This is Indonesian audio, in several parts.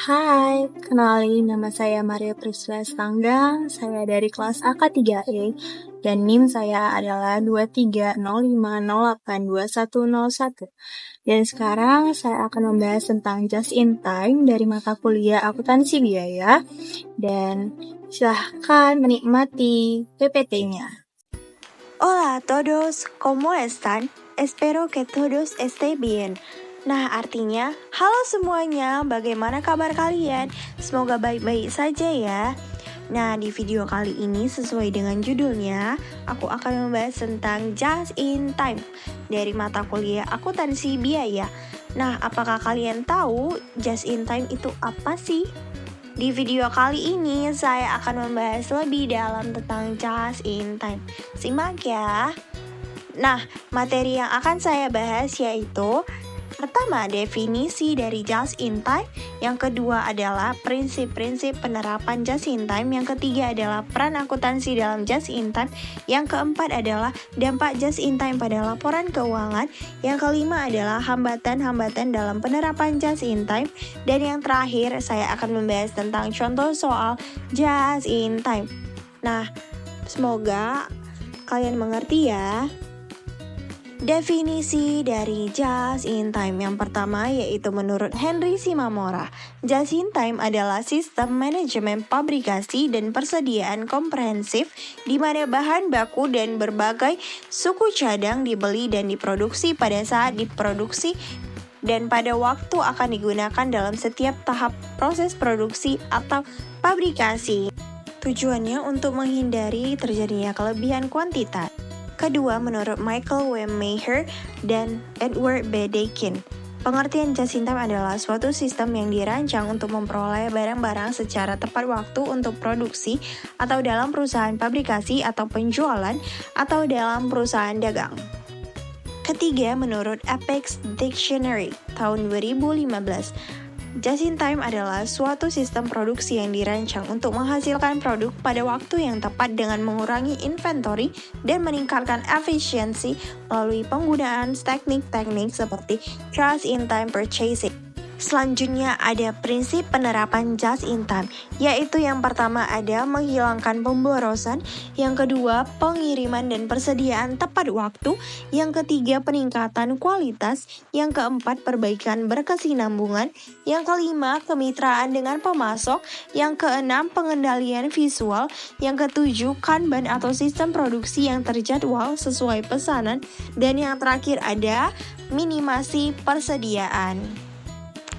Hai, kenalin nama saya Maria Priscilla Stanggang, saya dari kelas AK3E, dan NIM saya adalah 2305082101. Dan sekarang saya akan membahas tentang Just in Time dari mata kuliah Akuntansi Biaya, dan silahkan menikmati PPT-nya. Hola a todos, ¿cómo están? Espero que todos estén bien. Nah, artinya, halo semuanya, bagaimana kabar kalian? Semoga baik-baik saja ya. Nah, di video kali ini sesuai dengan judulnya, aku akan membahas tentang Just in Time dari mata kuliah Akuntansi Biaya. Nah, apakah kalian tahu Just in Time itu apa sih? Di video kali ini, saya akan membahas lebih dalam tentang Just in Time. Simak ya. Nah, materi yang akan saya bahas yaitu pertama, definisi dari Just in Time. Yang kedua adalah prinsip-prinsip penerapan Just in Time. Yang ketiga adalah peran akuntansi dalam Just in Time. Yang keempat adalah dampak Just in Time pada laporan keuangan. Yang kelima adalah hambatan-hambatan dalam penerapan Just in Time. Dan yang terakhir, saya akan membahas tentang contoh soal Just in Time. Nah, semoga kalian mengerti ya. Definisi dari Just in Time yang pertama yaitu menurut Henry Shimamura, Just in Time adalah sistem manajemen pabrikasi dan persediaan komprehensif di mana bahan baku dan berbagai suku cadang dibeli dan diproduksi pada saat diproduksi dan pada waktu akan digunakan dalam setiap tahap proses produksi atau pabrikasi. Tujuannya untuk menghindari terjadinya kelebihan kuantitas. Kedua, menurut Michael W. Maher dan Edward B. Deikin, pengertian Just in Time adalah suatu sistem yang dirancang untuk memperoleh barang-barang secara tepat waktu untuk produksi atau dalam perusahaan pabrikasi atau penjualan atau dalam perusahaan dagang. Ketiga, menurut Apex Dictionary tahun 2015, Just in Time adalah suatu sistem produksi yang dirancang untuk menghasilkan produk pada waktu yang tepat dengan mengurangi inventory dan meningkatkan efisiensi melalui penggunaan teknik-teknik seperti Just in Time Purchasing. Selanjutnya ada prinsip penerapan Just in Time, yaitu yang pertama ada menghilangkan pemborosan, yang kedua pengiriman dan persediaan tepat waktu, yang ketiga peningkatan kualitas, yang keempat perbaikan berkesinambungan, yang kelima kemitraan dengan pemasok, yang keenam pengendalian visual, yang ketujuh Kanban atau sistem produksi yang terjadwal sesuai pesanan, dan yang terakhir ada minimasi persediaan.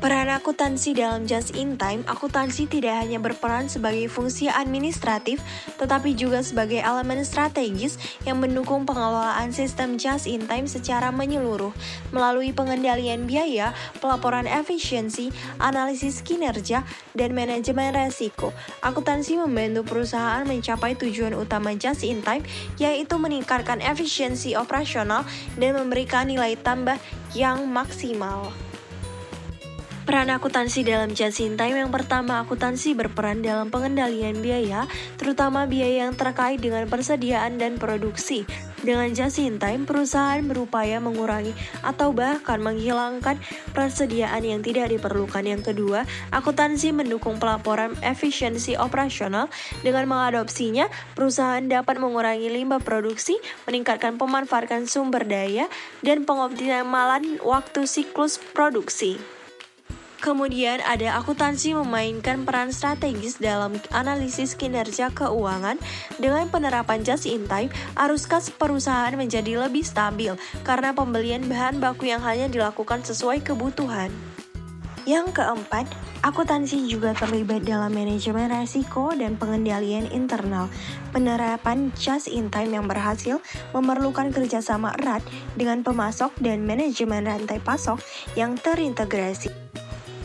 Peran akuntansi dalam Just in Time, akuntansi tidak hanya berperan sebagai fungsi administratif, tetapi juga sebagai elemen strategis yang mendukung pengelolaan sistem Just in Time secara menyeluruh, melalui pengendalian biaya, pelaporan efisiensi, analisis kinerja, dan manajemen resiko. Akuntansi membantu perusahaan mencapai tujuan utama Just in Time, yaitu meningkatkan efisiensi operasional dan memberikan nilai tambah yang maksimal. Peran akuntansi dalam Just in Time yang pertama, akuntansi berperan dalam pengendalian biaya, terutama biaya yang terkait dengan persediaan dan produksi. Dengan Just in Time, perusahaan berupaya mengurangi atau bahkan menghilangkan persediaan yang tidak diperlukan. Yang kedua, akuntansi mendukung pelaporan efisiensi operasional. Dengan mengadopsinya, perusahaan dapat mengurangi limbah produksi, meningkatkan pemanfaatan sumber daya, dan pengoptimalan waktu siklus produksi. Kemudian ada akuntansi memainkan peran strategis dalam analisis kinerja keuangan. Dengan penerapan Just in Time, arus kas perusahaan menjadi lebih stabil karena pembelian bahan baku yang hanya dilakukan sesuai kebutuhan. Yang keempat, akuntansi juga terlibat dalam manajemen resiko dan pengendalian internal. Penerapan just in time yang berhasil memerlukan kerjasama erat dengan pemasok dan manajemen rantai pasok yang terintegrasi.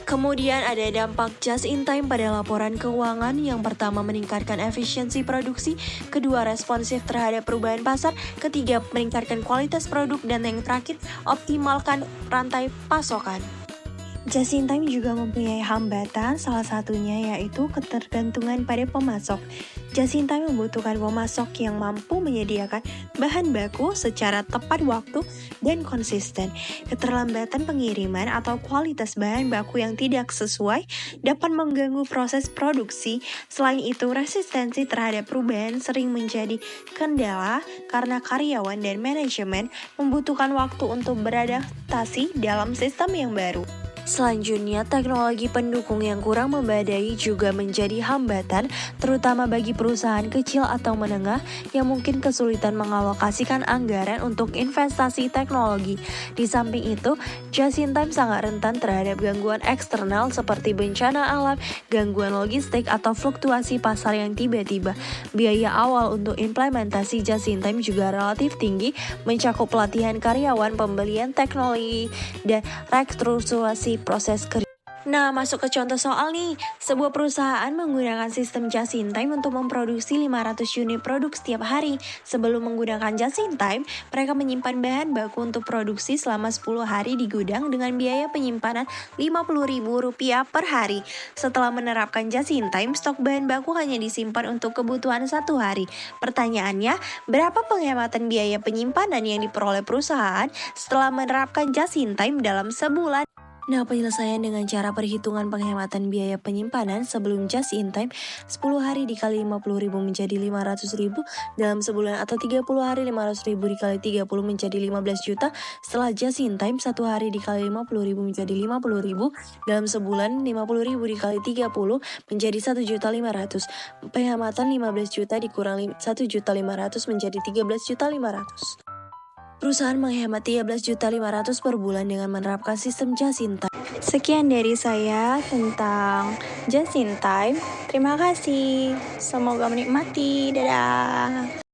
Kemudian ada dampak just in time pada laporan keuangan. Yang pertama, meningkatkan efisiensi produksi, kedua, responsif terhadap perubahan pasar, ketiga, meningkatkan kualitas produk, dan yang terakhir, optimalkan rantai pasokan. Just in time juga mempunyai hambatan, salah satunya yaitu ketergantungan pada pemasok. Just in time membutuhkan pemasok yang mampu menyediakan bahan baku secara tepat waktu dan konsisten. Keterlambatan pengiriman atau kualitas bahan baku yang tidak sesuai dapat mengganggu proses produksi. Selain itu, resistensi terhadap perubahan sering menjadi kendala karena karyawan dan manajemen membutuhkan waktu untuk beradaptasi dalam sistem yang baru. Selanjutnya, teknologi pendukung yang kurang memadai juga menjadi hambatan, terutama bagi perusahaan kecil atau menengah yang mungkin kesulitan mengalokasikan anggaran untuk investasi teknologi. Di samping itu, just in time sangat rentan terhadap gangguan eksternal seperti bencana alam, gangguan logistik, atau fluktuasi pasar yang tiba-tiba. Biaya awal untuk implementasi just in time juga relatif tinggi, mencakup pelatihan karyawan, pembelian teknologi, dan restrukturasi proses kerja. Nah, masuk ke contoh soal nih. Sebuah perusahaan menggunakan sistem just in time untuk memproduksi 500 unit produk setiap hari. Sebelum menggunakan just in time, mereka menyimpan bahan baku untuk produksi selama 10 hari di gudang dengan biaya penyimpanan Rp50.000 per hari. Setelah menerapkan just in time, stok bahan baku hanya disimpan untuk kebutuhan 1 hari. Pertanyaannya, berapa penghematan biaya penyimpanan yang diperoleh perusahaan setelah menerapkan just in time dalam sebulan? Nah, penyelesaian dengan cara perhitungan penghematan biaya penyimpanan sebelum just in time 10 hari dikali 50.000 menjadi 500.000 dalam sebulan, atau 30 hari 500.000 dikali 30 menjadi 15 juta. Setelah just in time 1 hari dikali 50.000 menjadi 50.000 dalam sebulan, 50.000 dikali 30 menjadi 1.500.000. Penghematan 15 juta dikurang 1.500.000 menjadi 13.500.000. Perusahaan menghemat 13.500.000 per bulan dengan menerapkan sistem just in time. Sekian dari saya tentang just in time. Terima kasih. Semoga menikmati. Dadah.